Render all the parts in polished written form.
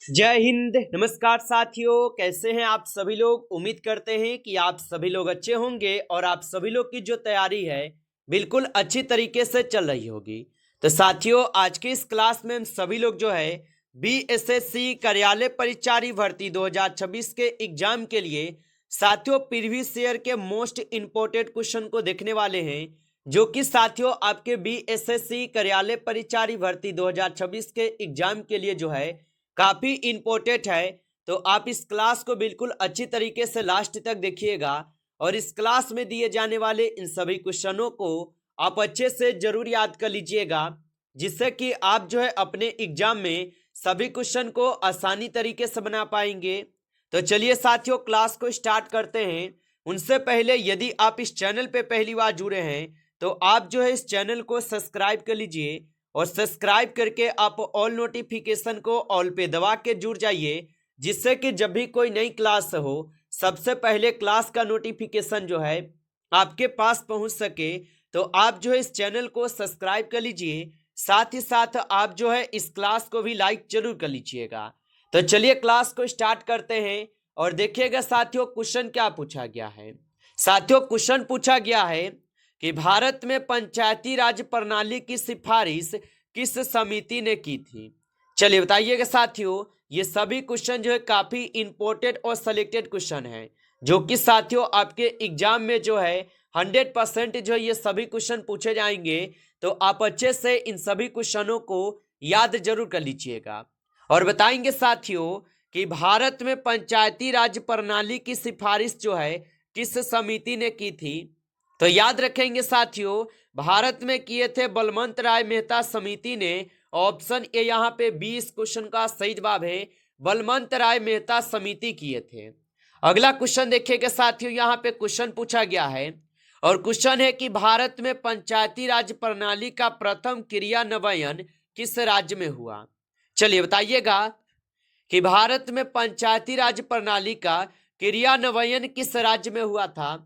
जय हिंद। नमस्कार साथियों, कैसे हैं आप सभी लोग। उम्मीद करते हैं कि आप सभी लोग अच्छे होंगे और आप सभी लोग की जो तैयारी है बिल्कुल अच्छी तरीके से चल रही होगी। तो साथियों, आज की इस क्लास में हम सभी लोग जो है बीएसएससी कार्यालय परिचारी भर्ती 2026 के एग्जाम के लिए साथियों प्रीवियस ईयर के मोस्ट इंपोर्टेंट क्वेश्चन को देखने वाले हैं, जो कि साथियों आपके बीएसएससी कार्यालय परिचारी भर्ती 2026 के एग्जाम के लिए जो है काफी इंपॉर्टेंट है। तो आप इस क्लास को बिल्कुल अच्छी तरीके से लास्ट तक देखिएगा और इस क्लास में दिए जाने वाले इन सभी क्वेश्चनों को आप अच्छे से जरूर याद कर लीजिएगा, जिससे कि आप जो है अपने एग्जाम में सभी क्वेश्चन को आसानी तरीके से बना पाएंगे। तो चलिए साथियों, क्लास को स्टार्ट करते हैं। उनसे पहले यदि आप इस चैनल पे पहली बार जुड़े हैं तो आप जो है इस चैनल को सब्सक्राइब कर लीजिए और सब्सक्राइब करके आप ऑल नोटिफिकेशन को ऑल पे दबा के जुड़ जाइए, जिससे कि जब भी कोई नई क्लास हो सबसे पहले क्लास का नोटिफिकेशन जो है आपके पास पहुंच सके। तो आप जो है इस चैनल को सब्सक्राइब कर लीजिए, साथ ही साथ आप जो है इस क्लास को भी लाइक जरूर कर लीजिएगा। तो चलिए क्लास को स्टार्ट करते हैं और देखिएगा साथियों क्वेश्चन क्या पूछा गया है। साथियों क्वेश्चन पूछा गया है कि भारत में पंचायती राज प्रणाली की सिफारिश किस समिति ने की थी। चलिए बताइएगा साथियों, ये सभी क्वेश्चन जो है काफी इंपॉर्टेंट और सिलेक्टेड क्वेश्चन है, जो कि साथियों आपके एग्जाम में जो है 100% जो है ये सभी क्वेश्चन पूछे जाएंगे। तो आप अच्छे से इन सभी क्वेश्चनों को याद जरूर कर लीजिएगा और बताएंगे साथियों कि भारत में पंचायती राज प्रणाली की सिफारिश जो है किस समिति ने की थी। तो याद रखेंगे साथियों, भारत में किए थे बलवंत राय मेहता समिति ने। ऑप्शन ए यहाँ पे 20 क्वेश्चन का सही जवाब है, बलवंत राय मेहता समिति किए थे। अगला क्वेश्चन देखिएगा साथियों, यहाँ पे क्वेश्चन पूछा गया है और क्वेश्चन है कि भारत में पंचायती राज प्रणाली का प्रथम क्रियान्वयन किस राज्य में हुआ। चलिए बताइएगा कि भारत में पंचायती राज प्रणाली का क्रियान्वयन किस राज्य में हुआ था।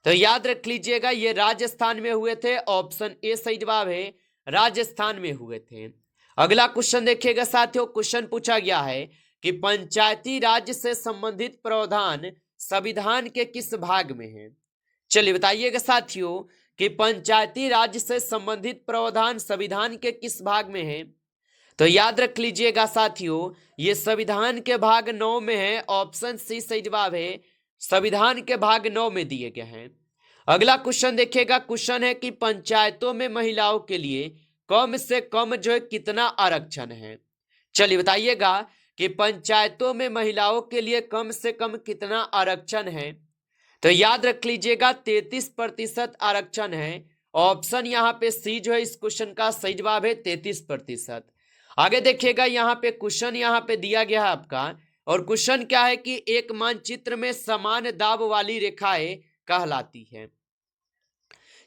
तो याद रख लीजिएगा ये राजस्थान में हुए थे। ऑप्शन ए सही जवाब है, राजस्थान में हुए थे। अगला क्वेश्चन देखिएगा साथियों, क्वेश्चन पूछा गया है कि पंचायती राज से संबंधित प्रावधान संविधान के किस भाग में है। चलिए बताइएगा साथियों कि पंचायती राज से संबंधित प्रावधान संविधान के किस भाग में है। तो याद रख लीजिएगा साथियों, ये संविधान के भाग 9 में है। ऑप्शन सी सही जवाब है, संविधान के भाग 9 में दिए गए हैं। अगला क्वेश्चन देखिएगा, क्वेश्चन है कि पंचायतों में महिलाओं के लिए कम से कम जो है कितना आरक्षण है। चलिए बताइएगा कि पंचायतों में महिलाओं के लिए कम से कम कितना आरक्षण है। तो याद रख लीजिएगा 33% आरक्षण है। ऑप्शन यहाँ पे सी जो है इस क्वेश्चन का सही जवाब है, 33%। आगे देखिएगा यहाँ पे क्वेश्चन यहाँ पे दिया गया है आपका, और क्वेश्चन क्या है कि एक मानचित्र में समान दाब वाली रेखाएं कहलाती है।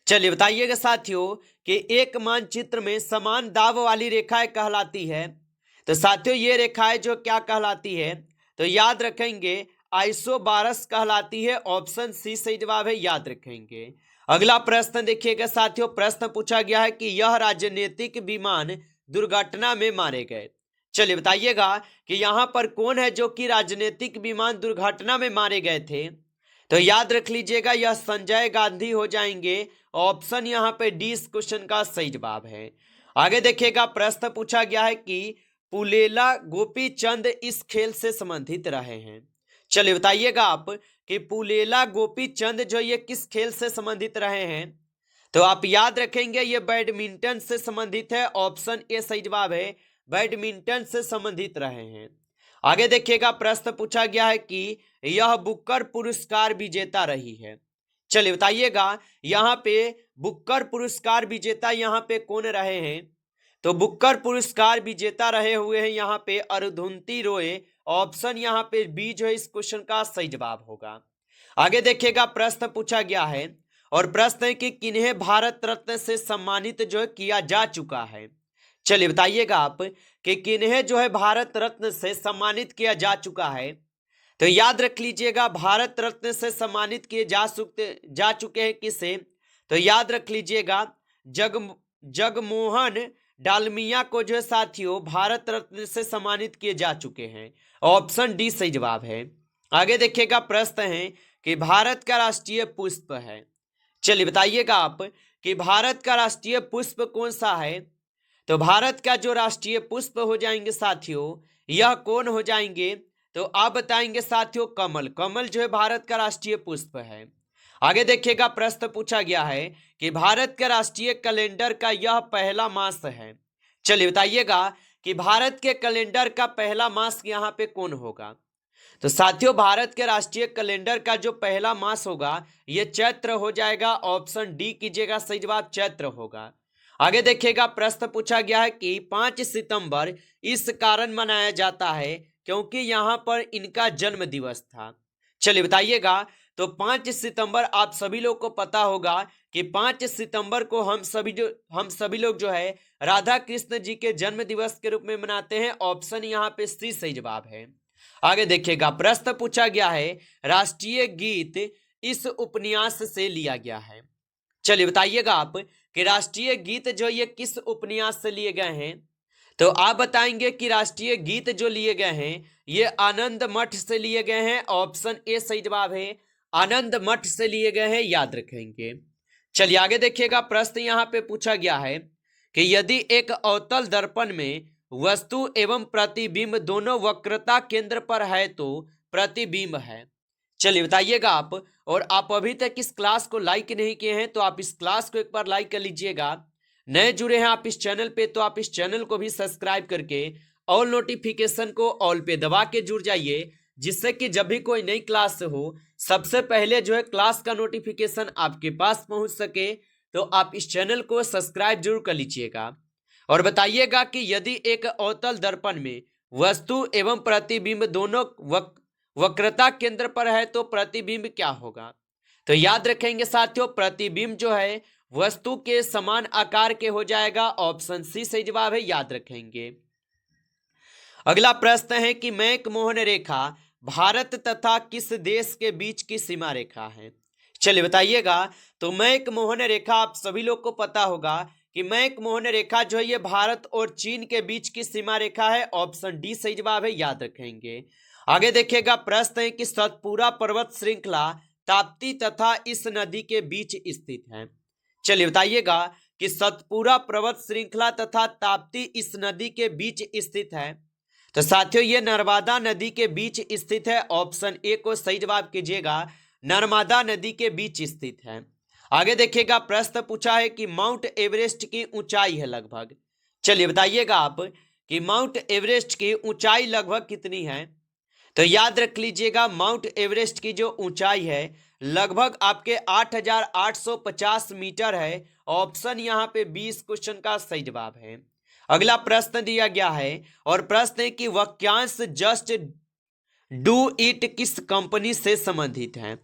चलिए बताइएगा साथियों कि एक मानचित्र में समान दाब वाली रेखाएं कहलाती है। तो साथियों ये रेखाएं जो क्या कहलाती है, तो याद रखेंगे आइसोबारस कहलाती है। ऑप्शन सी सही जवाब है, याद रखेंगे। अगला प्रश्न देखिएगा साथियों, प्रश्न पूछा गया है कि यह राजनीतिक विमान दुर्घटना में मारे गए। चलिए बताइएगा कि यहां पर कौन है जो कि राजनीतिक विमान दुर्घटना में मारे गए थे। तो याद रख लीजिएगा यह संजय गांधी हो जाएंगे। ऑप्शन यहाँ पे डी इस क्वेश्चन का सही जवाब है। आगे देखिएगा प्रश्न पूछा गया है कि पुलेला गोपी चंद इस खेल से संबंधित रहे हैं। चलिए बताइएगा आप कि पुलेला गोपी चंद जो ये किस खेल से संबंधित रहे हैं। तो आप याद रखेंगे ये बैडमिंटन से संबंधित है। ऑप्शन ए सही जवाब है, बैडमिंटन से संबंधित रहे हैं। आगे देखिएगा प्रश्न पूछा गया है कि यह बुकर पुरस्कार विजेता रही है। चलिए बताइएगा यहाँ पे बुकर पुरस्कार विजेता यहाँ पे कौन रहे हैं। तो बुकर पुरस्कार विजेता रहे हुए हैं यहाँ पे अरुंधति रॉय। ऑप्शन यहाँ पे बी जो है इस क्वेश्चन का सही जवाब होगा। आगे देखिएगा प्रश्न पूछा गया है और प्रश्न है कि किन्हें भारत रत्न से सम्मानित जो है किया जा चुका है। चलिए बताइएगा आप कि किन्हें जो है भारत रत्न से सम्मानित किया जा चुका है। तो याद रख लीजिएगा भारत रत्न से सम्मानित किए जा चुके हैं किसे। तो याद रख लीजिएगा जगमोहन डालमिया को जो है साथियों भारत रत्न से सम्मानित किए जा चुके हैं। ऑप्शन डी सही जवाब है। आगे देखिएगा प्रश्न है कि भारत का राष्ट्रीय पुष्प है। चलिए बताइएगा आप कि भारत का राष्ट्रीय पुष्प कौन सा है। तो भारत का जो राष्ट्रीय पुष्प हो जाएंगे साथियों, यह कौन हो जाएंगे, तो आप बताएंगे साथियों कमल। कमल जो है भारत का राष्ट्रीय पुष्प है। आगे देखिएगा प्रश्न पूछा गया है कि भारत के राष्ट्रीय कैलेंडर का यह पहला मास है। चलिए बताइएगा कि भारत के कैलेंडर का पहला मास यहाँ पे कौन होगा। तो साथियों भारत के राष्ट्रीय कैलेंडर का जो पहला मास होगा ये चैत्र हो जाएगा। ऑप्शन डी कीजिएगा, सही जवाब चैत्र होगा। आगे देखिएगा प्रश्न पूछा गया है कि 5 सितंबर इस कारण मनाया जाता है क्योंकि यहाँ पर इनका जन्म दिवस था। चलिए बताइएगा, तो 5 सितंबर आप सभी लोग को पता होगा कि 5 सितंबर को हम सभी लोग जो है राधा कृष्ण जी के जन्म दिवस के रूप में मनाते हैं। ऑप्शन यहाँ पे सी सही जवाब है। आगे देखिएगा प्रश्न पूछा गया है राष्ट्रीय गीत इस उपन्यास से लिया गया है। चलिए बताइएगा आप कि राष्ट्रीय गीत जो ये किस उपन्यास से लिए गए हैं। तो आप बताएंगे कि राष्ट्रीय गीत जो लिए गए हैं ये आनंद मठ से लिए गए हैं। ऑप्शन ए सही जवाब है, आनंद मठ से लिए गए हैं, याद रखेंगे। चलिए आगे देखिएगा प्रश्न यहाँ पे पूछा गया है कि यदि एक अवतल दर्पण में वस्तु एवं प्रतिबिंब दोनों वक्रता केंद्र पर है तो प्रतिबिंब है। चलिए बताइएगा आप, और आप अभी तक इस क्लास को लाइक नहीं किए हैं तो आप इस क्लास को एक बार लाइक कर लीजिएगा। नए जुड़े हैं आप इस चैनल पे तो आप इस चैनल को भी सब्सक्राइब करके ऑल नोटिफिकेशन को ऑल पे दबा के जुड़ जाइए, जिससे कि जब भी कोई नई क्लास हो सबसे पहले जो है क्लास का नोटिफिकेशन आपके पास पहुंच सके। तो आप इस चैनल को सब्सक्राइब जरूर कर लीजिएगा। और बताइएगा कि यदि एक अवतल दर्पण में वस्तु एवं प्रतिबिंब दोनों वक्रता केंद्र पर है तो प्रतिबिंब क्या होगा। तो याद रखेंगे साथियों प्रतिबिंब जो है वस्तु के समान आकार के हो जाएगा। ऑप्शन सी सही जवाब है, याद रखेंगे। अगला प्रश्न है कि मैकमोहन रेखा भारत तथा किस देश के बीच की सीमा रेखा है। चलिए बताइएगा, तो मैकमोहन रेखा आप सभी लोग को पता होगा कि मैकमोहन रेखा जो है ये भारत और चीन के बीच की सीमा रेखा है। ऑप्शन डी सही जवाब है, याद रखेंगे। आगे देखिएगा प्रश्न है कि सतपुरा पर्वत श्रृंखला ताप्ती तथा इस नदी के बीच स्थित है। चलिए बताइएगा कि सतपुरा पर्वत श्रृंखला तथा ताप्ती इस नदी के बीच स्थित है। तो साथियों ये नर्मदा नदी के बीच स्थित है। ऑप्शन ए को सही जवाब कीजिएगा, नर्मदा नदी के बीच स्थित है। आगे देखिएगा प्रश्न पूछा है कि माउंट एवरेस्ट की ऊंचाई है लगभग। चलिए बताइएगा आप कि माउंट एवरेस्ट की ऊंचाई लगभग कितनी है। तो याद रख लीजिएगा माउंट एवरेस्ट की जो ऊंचाई है लगभग आपके 8,850 मीटर है। ऑप्शन यहाँ पे 20 क्वेश्चन का सही जवाब है। अगला प्रश्न दिया गया है और प्रश्न है कि वाक्यांश जस्ट डू इट किस कंपनी से संबंधित है।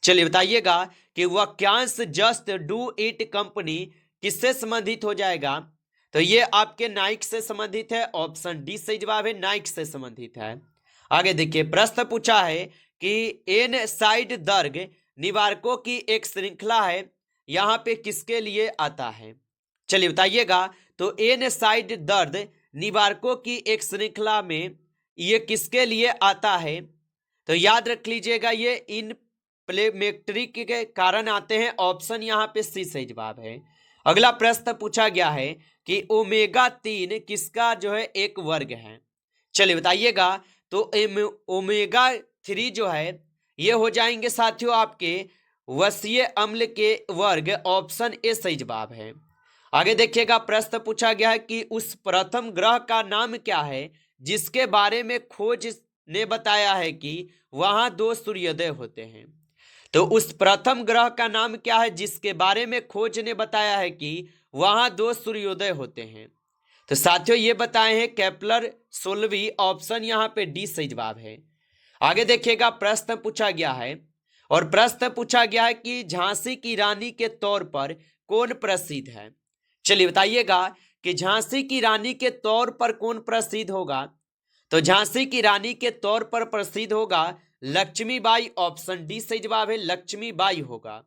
चलिए बताइएगा कि वाक्यांश जस्ट डू इट कंपनी किससे संबंधित हो जाएगा। तो ये आपके नाइक से संबंधित है। ऑप्शन डी सही जवाब है, नाइक से संबंधित है। आगे देखिए प्रश्न पूछा है कि एन साइड दर्ग निवारकों की एक श्रृंखला है, यहाँ पे किसके लिए आता है। चलिए बताइएगा, तो एन साइड दर्द निवारकों की एक श्रृंखला में ये किसके लिए आता है। तो याद रख लीजिएगा ये इनफ्लेमेटरी के कारण आते हैं। ऑप्शन यहाँ पे सी सही जवाब है। अगला प्रश्न पूछा गया है कि ओमेगा 3 किसका जो है एक वर्ग है। चलिए बताइएगा, तो ओमेगा 3 जो है ये हो जाएंगे साथियों आपके वसीय अम्ल के वर्ग। ऑप्शन ए सही जवाब है। आगे देखिएगा प्रश्न पूछा गया है कि उस प्रथम ग्रह का नाम क्या है जिसके बारे में खोज ने बताया है कि वहां 2 सूर्योदय होते हैं। तो उस प्रथम ग्रह का नाम क्या है जिसके बारे में खोज ने बताया है कि वहां 2 सूर्योदय होते हैं। तो साथियों ये बताए हैं केपलर 16। ऑप्शन यहाँ पे डी सही जवाब है। आगे देखिएगा प्रश्न पूछा गया है और प्रश्न पूछा गया है कि झांसी की रानी के तौर पर कौन प्रसिद्ध है। चलिए बताइएगा कि झांसी की रानी के तौर पर कौन प्रसिद्ध होगा। तो झांसी की रानी के तौर पर प्रसिद्ध होगा लक्ष्मीबाई। ऑप्शन डी सही जवाब है, लक्ष्मीबाई होगा।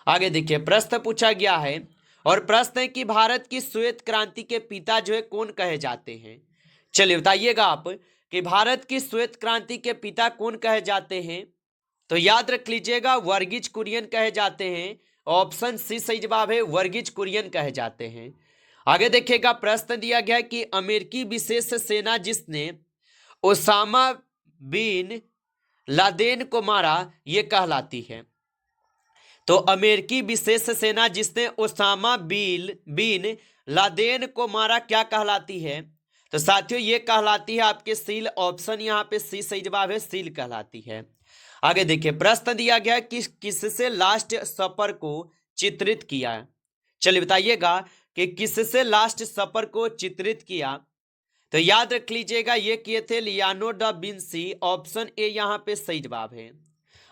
आगे देखिए प्रश्न पूछा गया है और प्रश्न है कि भारत की श्वेत क्रांति के पिता जो है कौन कहे जाते हैं। चलिए बताइएगा आप कि भारत की श्वेत क्रांति के पिता कौन कहे जाते हैं। तो याद रख लीजिएगा वर्गीज कुरियन कहे जाते हैं। ऑप्शन सी सही जवाब है, वर्गीज कुरियन कहे जाते हैं। आगे देखिएगा प्रश्न दिया गया है कि अमेरिकी विशेष सेना जिसने ओसामा बिन लादेन को मारा ये कहलाती है। तो अमेरिकी विशेष सेना जिसने ओसामा बिन लादेन को मारा क्या कहलाती है। तो साथियों ये कहलाती है आपके सील। ऑप्शन यहाँ पे सी सही जवाब है, सील कहलाती है। आगे देखिए प्रश्न दिया गया कि किससे लास्ट सफर को चित्रित किया। चलिए बताइएगा कि किससे लास्ट सफर को चित्रित किया। तो याद रख लीजिएगा ये किए थे Leonardo da Vinci. Option A यहाँ पे सही जवाब है।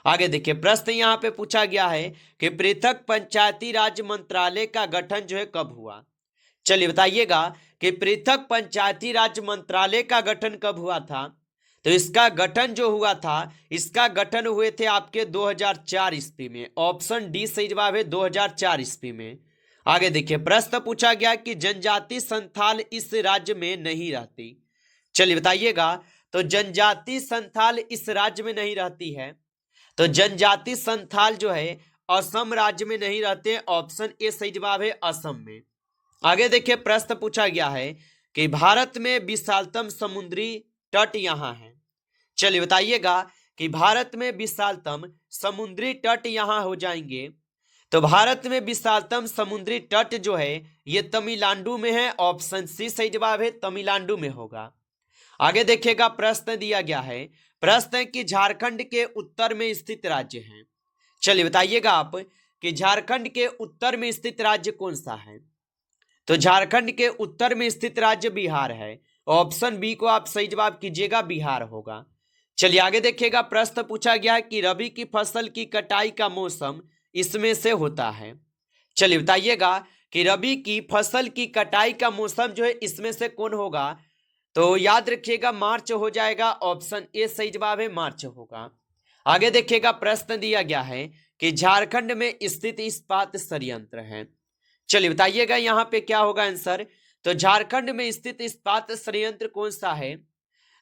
आगे देखिए प्रश्न यहाँ पे पूछा गया है कि पृथक पंचायती राज मंत्रालय का गठन जो है कब हुआ। चलिए बताइएगा कि पृथक पंचायती राज मंत्रालय का गठन कब हुआ था। तो इसका गठन जो हुआ था, इसका गठन हुए थे आपके 2004 ईस्वी में। ऑप्शन डी सही जवाब है, 2004 ईस्वी में। आगे देखिए प्रश्न पूछा गया कि जनजाति संथाल इस राज्य में नहीं रहती। चलिए बताइएगा तो जनजाति संथाल इस राज्य में नहीं रहती है। तो जनजाति संथाल जो है असम राज्य में नहीं रहते। ऑप्शन ए सही जवाब है, असम में। आगे देखिए प्रश्न पूछा गया है कि भारत में विशालतम समुद्री तट यहाँ है। चलिए बताइएगा कि भारत में विशालतम समुद्री तट यहाँ हो जाएंगे। तो भारत में विशालतम समुद्री तट जो है ये तमिलनाडु में है। ऑप्शन सी सही जवाब है, तमिलनाडु में होगा। आगे देखिएगा प्रश्न दिया गया है, प्रश्न है कि झारखंड के उत्तर में स्थित राज्य है। चलिए बताइएगा आप कि झारखंड के उत्तर में स्थित राज्य कौन सा है। तो झारखंड के उत्तर में स्थित राज्य बिहार है। ऑप्शन बी को आप सही जवाब कीजिएगा, बिहार होगा। चलिए आगे देखिएगा प्रश्न पूछा गया है कि रबी की फसल की कटाई का मौसम इसमें से होता है। चलिए बताइएगा कि रबी की फसल की कटाई का मौसम जो है इसमें से कौन होगा। तो याद रखिएगा मार्च हो जाएगा। ऑप्शन ए सही जवाब है, मार्च होगा। आगे देखिएगा प्रश्न दिया गया है कि झारखंड में स्थित इस्पात संयंत्र है। चलिए बताइएगा यहाँ पे क्या होगा आंसर। तो झारखंड में स्थित इस्पात संयंत्र कौन सा है।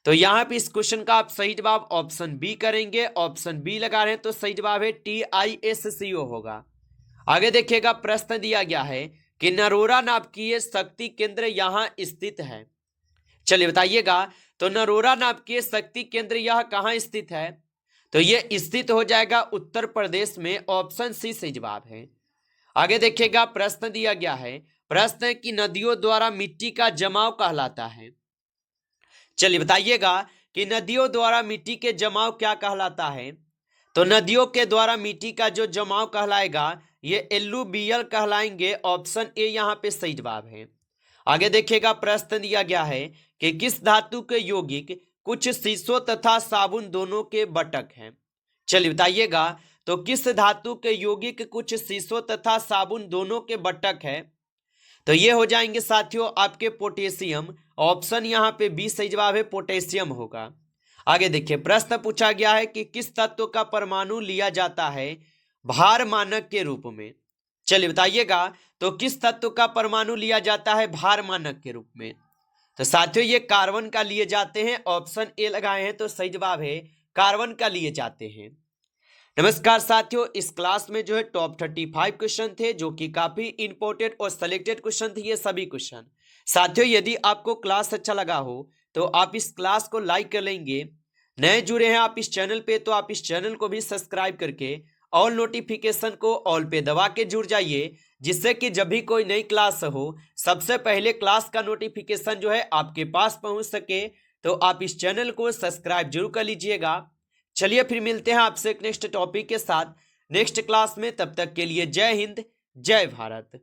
तो यहाँ पे इस क्वेश्चन का आप सही जवाब ऑप्शन बी करेंगे। ऑप्शन बी लगा रहे हैं तो सही जवाब है TISCO होगा। आगे देखिएगा प्रश्न दिया गया है कि नरोरा नाभिकीय शक्ति केंद्र यहाँ स्थित है। चलिए बताइएगा तो नरोरा नाभिकीय शक्ति केंद्र यह कहाँ स्थित है। तो यह स्थित हो जाएगा उत्तर प्रदेश में। ऑप्शन सी सही जवाब है। आगे देखिएगा प्रश्न दिया गया है, प्रश्न है कि नदियों द्वारा मिट्टी का जमाव कहलाता है। चलिए बताइएगा कि नदियों द्वारा मिट्टी के जमाव क्या कहलाता है। तो नदियों के द्वारा मिट्टी का जो जमाव कहलाएगा ये एल्लुवियल कहलाएंगे। ऑप्शन ए यहाँ पे सही जवाब है। आगे देखिएगा प्रश्न दिया गया है कि किस धातु के यौगिक कुछ शीशों तथा साबुन दोनों के बटक हैं। चलिए बताइएगा तो किस धातु के यौगिक कुछ शीशों तथा साबुन दोनों के बटक है। तो ये हो जाएंगे साथियों आपके पोटेशियम। ऑप्शन यहाँ पे बी सही जवाब है, पोटेशियम होगा। आगे देखिए प्रश्न पूछा गया है कि किस तत्व का परमाणु लिया जाता है भार मानक के रूप में। चलिए बताइएगा तो किस तत्व का परमाणु लिया जाता है भार मानक के रूप में। तो साथियों ये कार्बन का लिए जाते हैं। ऑप्शन ए लगाए हैं तो सही जवाब है, कार्बन का लिए जाते हैं। नमस्कार साथियों, इस क्लास में जो है टॉप 35 क्वेश्चन थे जो कि काफी इंपॉर्टेंट और सिलेक्टेड क्वेश्चन थे ये सभी क्वेश्चन। साथियों यदि आपको क्लास अच्छा लगा हो तो आप इस क्लास को लाइक कर लेंगे। नए जुड़े हैं आप इस चैनल पे तो आप इस चैनल को भी सब्सक्राइब करके ऑल नोटिफिकेशन को ऑल पे दबा के जुड़ जाइए, जिससे कि जब भी कोई नई क्लास हो सबसे पहले क्लास का नोटिफिकेशन जो है आपके पास पहुंच सके। तो आप इस चैनल को सब्सक्राइब जरूर कर लीजिएगा। चलिए फिर मिलते हैं आपसे एक नेक्स्ट टॉपिक के साथ नेक्स्ट क्लास में। तब तक के लिए जय हिंद, जय भारत।